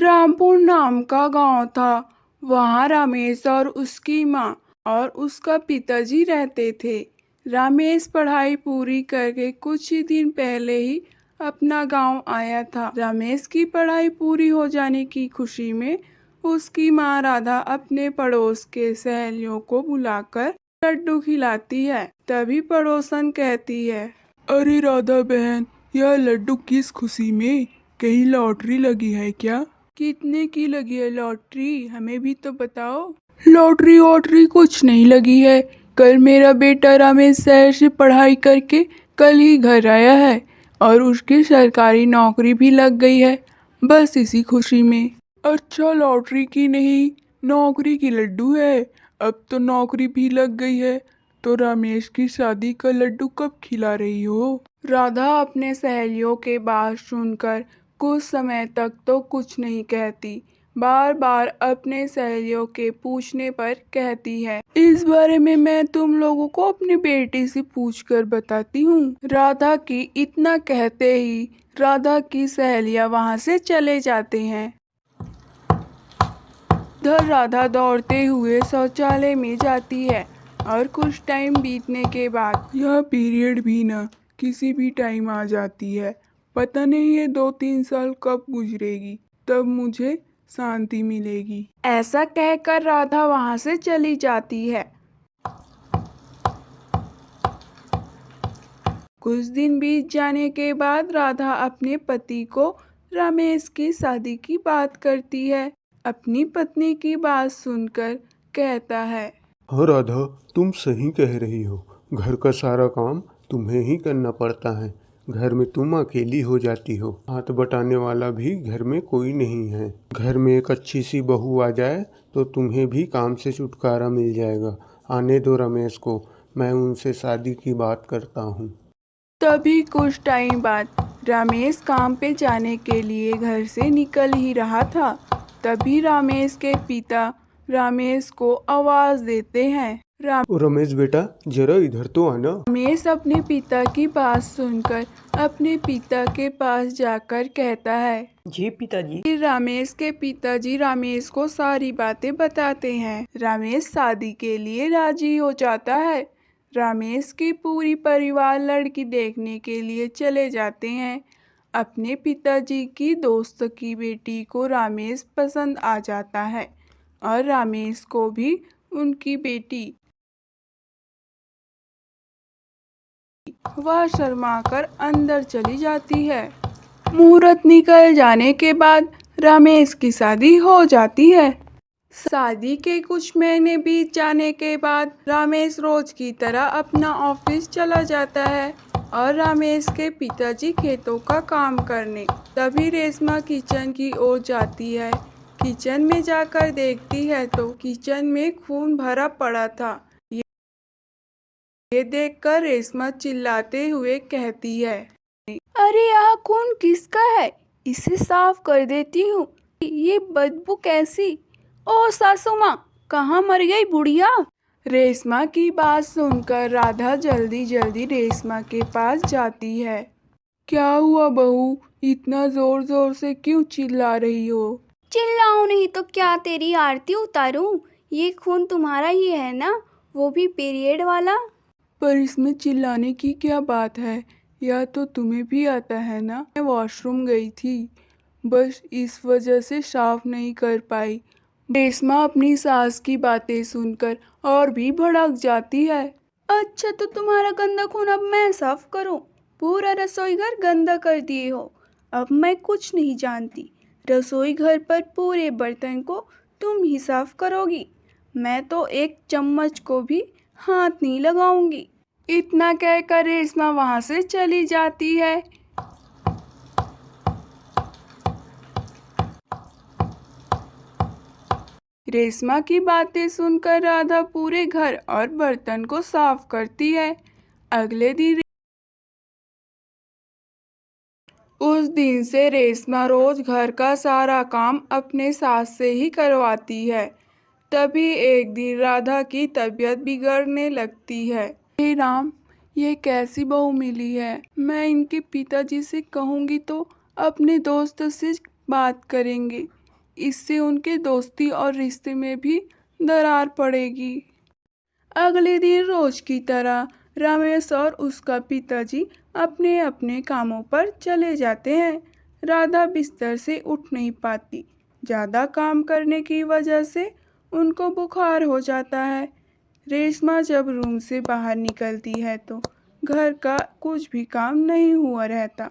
रामपुर नाम का गांव था। वहाँ रमेश और उसकी माँ और उसका पिताजी रहते थे। रमेश पढ़ाई पूरी करके कुछ ही दिन पहले ही अपना गांव आया था। रमेश की पढ़ाई पूरी हो जाने की खुशी में उसकी माँ राधा अपने पड़ोस के सहेलियों को बुलाकर लड्डू खिलाती है। तभी पड़ोसन कहती है, अरे राधा बहन, यह लड्डू किस खुशी में? कहीं लॉटरी लगी है क्या? कितने की लगी है लॉटरी? हमें भी तो बताओ। लॉटरी वॉटरी कुछ नहीं लगी है। कल मेरा बेटा रमेश शहर से पढ़ाई करके कल ही घर आया है और उसकी सरकारी नौकरी भी लग गई है, बस इसी खुशी में। अच्छा, लॉटरी की नहीं, नौकरी की लड्डू है। अब तो नौकरी भी लग गई है, तो रमेश की शादी का लड्डू कब खिला रही हो? राधा अपने सहेलियों के बात सुनकर कुछ समय तक तो कुछ नहीं कहती। बार बार अपने सहेलियों के पूछने पर कहती है, इस बारे में मैं तुम लोगों को अपनी बेटी से पूछकर बताती हूँ। राधा की इतना कहते ही राधा की सहेलियाँ वहाँ से चले जाते हैं। इधर राधा दौड़ते हुए शौचालय में जाती है और कुछ टाइम बीतने के बाद यह पीरियड भी ना किसी भी टाइम आ जाती है। पता नहीं ये 2-3 साल कब गुजरेगी, तब मुझे शांति मिलेगी। ऐसा कहकर राधा वहाँ से चली जाती है। कुछ दिन बीत जाने के बाद राधा अपने पति को रमेश की शादी की बात करती है। अपनी पत्नी की बात सुनकर कहता है, हाँ राधा, तुम सही कह रही हो। घर का सारा काम तुम्हें ही करना पड़ता है। घर में तुम अकेली हो जाती हो, हाथ बटाने वाला भी घर में कोई नहीं है। घर में एक अच्छी सी बहू आ जाए तो तुम्हें भी काम से छुटकारा मिल जाएगा। आने दो रमेश को, मैं उनसे शादी की बात करता हूँ। तभी कुछ टाइम बाद रमेश काम पे जाने के लिए घर से निकल ही रहा था। तभी रमेश के पिता रमेश को आवाज देते हैं। रमेश बेटा, जरा इधर तो आना। रमेश अपने पिता की बात सुनकर अपने पिता के पास जाकर कहता है, जी पिताजी। फिर रमेश के पिताजी रमेश को सारी बातें बताते हैं। रमेश शादी के लिए राजी हो जाता है। रमेश की पूरी परिवार लड़की देखने के लिए चले जाते हैं। अपने पिताजी की दोस्त की बेटी को रमेश पसंद आ जाता है और रमेश को भी उनकी बेटी। वह शर्माकर अंदर चली जाती है। मुहूर्त निकल जाने के बाद रमेश की शादी हो जाती है। शादी के कुछ महीने बीत जाने के बाद रमेश रोज की तरह अपना ऑफिस चला जाता है और रमेश के पिताजी खेतों का काम करने। तभी रेशमा किचन की ओर जाती है। किचन में जाकर देखती है तो किचन में खून भरा पड़ा था। ये देखकर रेशमा चिल्लाते हुए कहती है, अरे यह खून किसका है? इसे साफ कर देती हूँ। ये बदबू कैसी? ओ सासू माँ, कहाँ मर गई बुढ़िया? रेशमा की बात सुनकर राधा जल्दी जल्दी रेशमा के पास जाती है। क्या हुआ बहू, इतना जोर जोर से क्यों चिल्ला रही हो? चिल्लाऊं नहीं तो क्या तेरी आरती उतारूं? ये खून तुम्हारा ही है ना, वो भी पीरियड वाला? पर इसमें चिल्लाने की क्या बात है? या तो तुम्हें भी आता है ना? मैं वॉशरूम गई थी, बस इस वजह से साफ नहीं कर पाई। रेशमा अपनी सास की बातें सुनकर और भी भड़क जाती है। अच्छा, तो तुम्हारा गंदा खून अब मैं साफ करूं? पूरा रसोई घर गंदा कर दिए हो। अब मैं कुछ नहीं जानती। रसोई घर पर पूरे बर्तन को तुम ही साफ करोगी। मैं तो एक चम्मच को भी हाथ नहीं लगाऊंगी। इतना कहकर रेशमा वहां से चली जाती है। रेशमा की बातें सुनकर राधा पूरे घर और बर्तन को साफ करती है। अगले दिन उस दिन से रेशमा रोज घर का सारा काम अपने सास से ही करवाती है। तभी एक दिन राधा की तबीयत बिगड़ने लगती है। हे राम, ये कैसी बहू मिली है? मैं इनके पिताजी से कहूँगी तो अपने दोस्त से बात करेंगे। इससे उनके दोस्ती और रिश्ते में भी दरार पड़ेगी। अगले दिन रोज की तरह रमेश और उसका पिताजी अपने अपने कामों पर चले जाते हैं। राधा बिस्तर से उठ नहीं पाती। ज़्यादा काम करने की वजह से उनको बुखार हो जाता है। रेशमा जब रूम से बाहर निकलती है तो घर का कुछ भी काम नहीं हुआ रहता।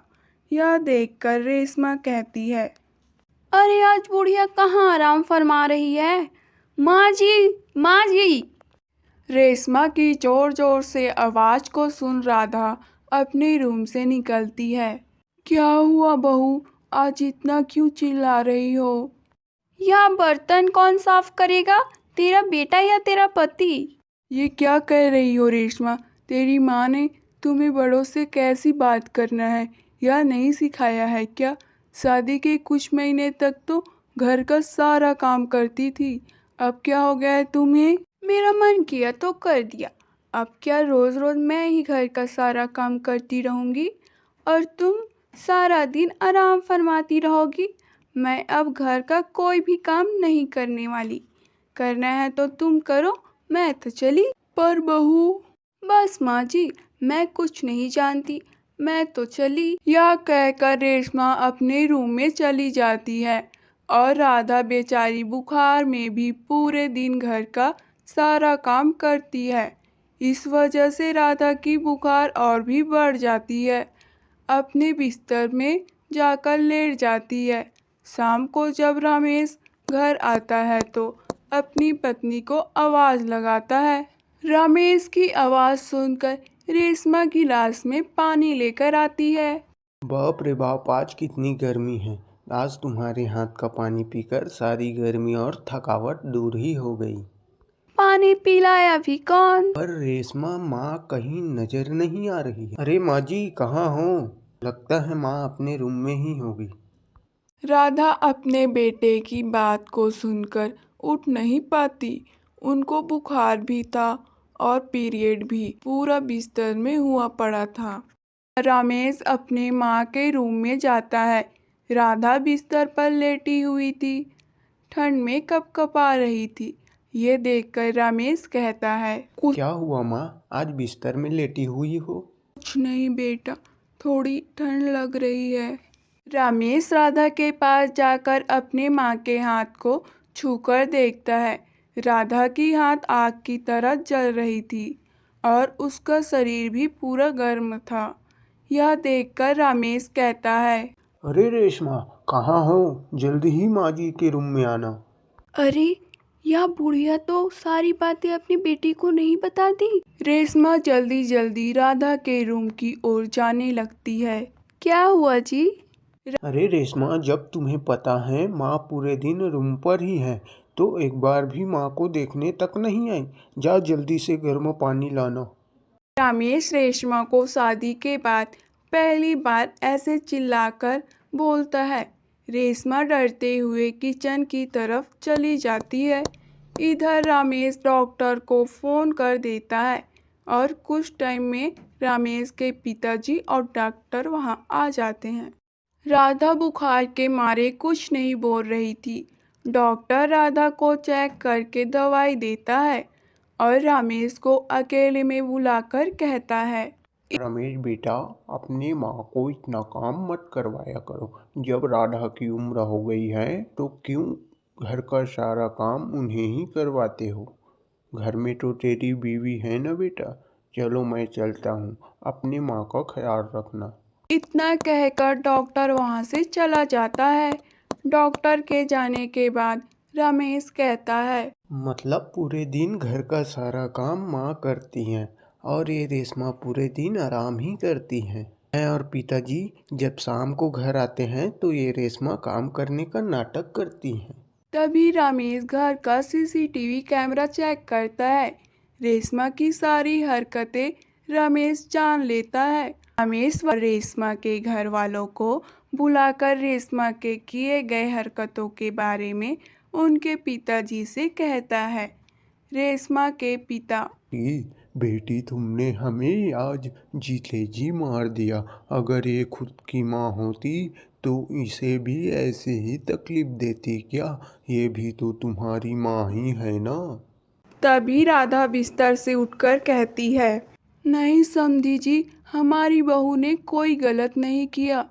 यह देखकर रेशमा कहती है, अरे आज बुढ़िया कहाँ आराम फरमा रही है। माँ जी, माँ जी। रेशमा की जोर जोर से आवाज को सुन राधा अपने रूम से निकलती है। क्या हुआ बहू, आज इतना क्यों चिल्ला रही हो? यह बर्तन कौन साफ करेगा, तेरा बेटा या तेरा पति? ये क्या कह रही हो रेशमा? तेरी माँ ने तुम्हें बड़ों से कैसी बात करना है यह नहीं सिखाया है क्या? शादी के कुछ महीने तक तो घर का सारा काम करती थी, अब क्या हो गया है तुम्हें? मेरा मन किया तो कर दिया। अब क्या रोज रोज मैं ही घर का सारा काम करती रहूंगी और तुम सारा दिन आराम फरमाती रहोगी? मैं अब घर का कोई भी काम नहीं करने वाली। करना है तो तुम करो, मैं तो चली। पर बहू। बस माँ जी, मैं कुछ नहीं जानती, मैं तो चली। यह कहकर रेशमा अपने रूम में चली जाती है और राधा बेचारी बुखार में भी पूरे दिन घर का सारा काम करती है। इस वजह से राधा की बुखार और भी बढ़ जाती है। अपने बिस्तर में जाकर लेट जाती है। शाम को जब रमेश घर आता है तो अपनी पत्नी को आवाज़ लगाता है। रमेश की आवाज़ सुनकर रेशमा गिलास में पानी लेकर आती है। बाप रे बाप, आज कितनी गर्मी है। आज तुम्हारे हाथ का पानी पीकर सारी गर्मी और थकावट दूर ही हो गई। पानी पिलाया भी कौन? पर रेशमा, माँ कहीं नजर नहीं आ रही है। अरे माँ जी, कहाँ हो? लगता है माँ अपने रूम में ही होगी। राधा अपने बेटे की बात को सुनकर उठ नहीं पाती। उनको बुखार भी था और पीरियड भी। पूरा बिस्तर में हुआ पड़ा था। रमेश अपने माँ के रूम में जाता है। राधा बिस्तर पर लेटी हुई थी, ठंड में कपकपा रही थी। ये देखकर रमेश कहता है, क्या हुआ माँ, आज बिस्तर में लेटी हुई हो? कुछ नहीं बेटा, थोड़ी ठंड लग रही है। रमेश राधा के पास जाकर अपने माँ के हाथ को छूकर देखता है। राधा की हाथ आग की तरह जल रही थी और उसका शरीर भी पूरा गर्म था। यह देखकर रमेश कहता है, अरे रेशमा, कहाँ हो? जल्दी ही माँ जी के रूम में आना। अरे, यह बुढ़िया तो सारी बातें अपनी बेटी को नहीं बताती। रेशमा जल्दी जल्दी राधा के रूम की ओर जाने लगती है। क्या हुआ जी? अरे रेशमा, जब तुम्हें पता है माँ पूरे दिन रूम पर ही है तो एक बार भी माँ को देखने तक नहीं आई। जा जल्दी से गर्म पानी लाना। रमेश रेशमा को शादी के बाद पहली बार ऐसे चिल्लाकर बोलता है। रेशमा डरते हुए किचन की तरफ चली जाती है। इधर रमेश डॉक्टर को फ़ोन कर देता है और कुछ टाइम में रमेश के पिताजी और डॉक्टर वहां आ जाते हैं। राधा बुखार के मारे कुछ नहीं बोल रही थी। डॉक्टर राधा को चेक करके दवाई देता है और रमेश को अकेले में बुलाकर कहता है, रमेश बेटा, अपनी माँ को इतना काम मत करवाया करो। जब राधा की उम्र हो गई है तो क्यों घर का सारा काम उन्हें ही करवाते हो? घर में तो तेरी बीवी है ना बेटा। चलो मैं चलता हूँ, अपनी माँ का ख्याल रखना। इतना कहकर डॉक्टर वहां से चला जाता है। डॉक्टर के जाने के बाद रमेश कहता है, मतलब पूरे दिन घर का सारा काम माँ करती हैं और ये रेशमा पूरे दिन आराम ही करती हैं। मैं और पिताजी जब शाम को घर आते हैं तो ये रेशमा काम करने का नाटक करती हैं। तभी रमेश घर का सीसीटीवी कैमरा चेक करता है। रेशमा की सारी हरकतें रमेश जान लेता है। रमेश व रेशमा के घर वालों को बुलाकर रेशमा के किए गए हरकतों के बारे में उनके पिताजी से कहता है। रेशमा के पिता, बेटी, तुमने हमें आज जीते जी मार दिया। अगर ये खुद की माँ होती तो इसे भी ऐसे ही तकलीफ देती क्या? ये भी तो तुम्हारी माँ ही है ना। तभी राधा बिस्तर से उठकर कहती है, नहीं समधी जी, हमारी बहू ने कोई गलत नहीं किया।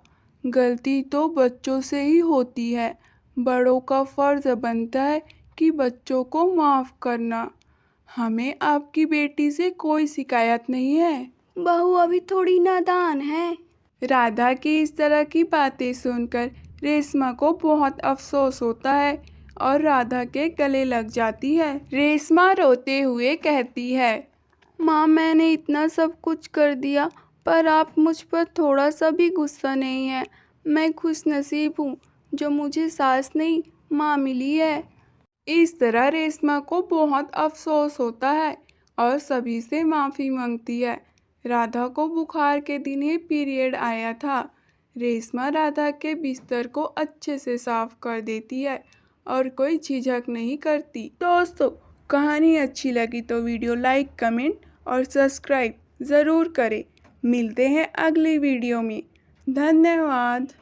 गलती तो बच्चों से ही होती है। बड़ों का फर्ज बनता है कि बच्चों को माफ़ करना। हमें आपकी बेटी से कोई शिकायत नहीं है। बहू अभी थोड़ी नादान है। राधा की इस तरह की बातें सुनकर रेशमा को बहुत अफसोस होता है और राधा के गले लग जाती है। रेशमा रोते हुए कहती है, माँ, मैंने इतना सब कुछ कर दिया पर आप मुझ पर थोड़ा सा भी गुस्सा नहीं है। मैं खुशनसीब हूँ जो मुझे सास नहीं माँ मिली है। इस तरह रेशमा को बहुत अफसोस होता है और सभी से माफ़ी मांगती है। राधा को बुखार के दिन ही पीरियड आया था। रेशमा राधा के बिस्तर को अच्छे से साफ कर देती है और कोई झिझक नहीं करती। दोस्तों, कहानी अच्छी लगी तो वीडियो लाइक, कमेंट और सब्सक्राइब ज़रूर करें। मिलते हैं अगली वीडियो में। धन्यवाद।